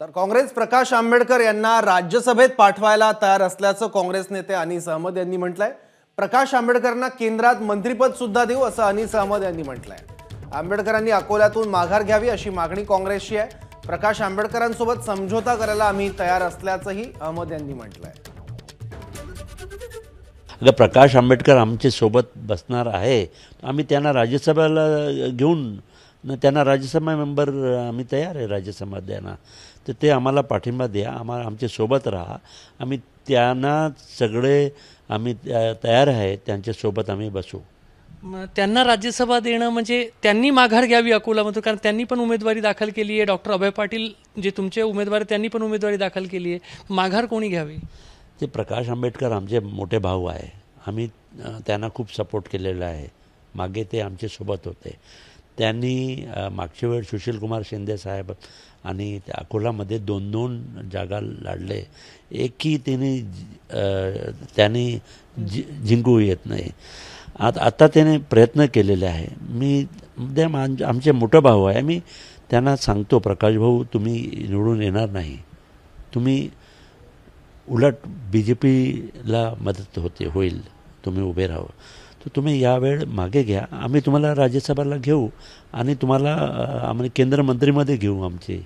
तर काँग्रेस प्रकाश आंबेडकर यांना राज्यसभेत पाठवायला तयार असल्याचं काँग्रेस नेते अनीस अहमद यांनी म्हटलंय। प्रकाश आंबेडकरांना केंद्रात मंत्रिपद सुद्धा देऊ असं अनीस अहमद यांनी म्हटलंय। आंबेडकरांनी अकोल्यातून माघार घ्यावी अशी मागणी काँग्रेसची आहे। प्रकाश आंबेडकरांसोबत समझोता करायला आम्ही तयार असल्याचंही अहमद यांनी म्हटलंय। अगर प्रकाश आंबेडकर आमच्या सोबत बसणार आहे, आम्ही त्यांना राज्यसभेला घेऊन त्यांना राज्यसभा मेंबर आम्ही तयार आहे राज्यसभा द्यायला। तर ते आम्हाला पाठिंबा द्या, आमच्या सोबत राहा, आम्ही त्यांना सगळे आम्ही तयार आहे, त्यांच्या सोबत आम्ही बसू। त्यांना राज्यसभा देणं म्हणजे त्यांनी माघार घ्यावी अकोलामधून, कारण त्यांनी पण उमेदवारी दाखल केली आहे। डॉक्टर अभय पाटील जे तुमचे उमेदवार त्यांनी पण उमेदवारी दाखल केली आहे, माघार कोणी घ्यावी? ते प्रकाश आंबेडकर आमचे मोठे भाऊ आहे, आम्ही त्यांना खूप सपोर्ट केलेला आहे। मागे ते आमच्या सोबत होते, त्यांनी मागच्या वेळ सुशील कुमार शिंदे साहेब आणि त्या अकोलामध्ये 2-2 जागा लढले, एकही त्यांनी जिंकू येत नाही। आता त्याने प्रयत्न केलेले आहे। मी आमचे मोठा भाऊ आहे, मी त्यांना सांगतो, प्रकाश भाऊ तुम्ही निवडून येणार नाही, तुम्ही उलट BJPला मदत होईल, तुम्ही उभे राहा, तर तुम्ही यावेळ मागे घ्या, आम्ही तुम्हाला राज्यसभेला घेऊ आणि तुम्हाला आम्ही केंद्र मंत्रीमध्ये घेऊ आमचे।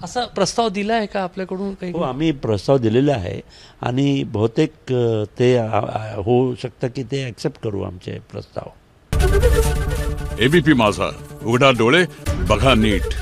असा प्रस्ताव दिला आहे का आपल्याकडून काही? हो, आम्ही प्रस्ताव दिलेला आहे आणि बहुतेक ते होऊ शकतं की ते ॲक्सेप्ट करू आमचे प्रस्ताव। ABP माझा, उघडा डोळे बघा नीट।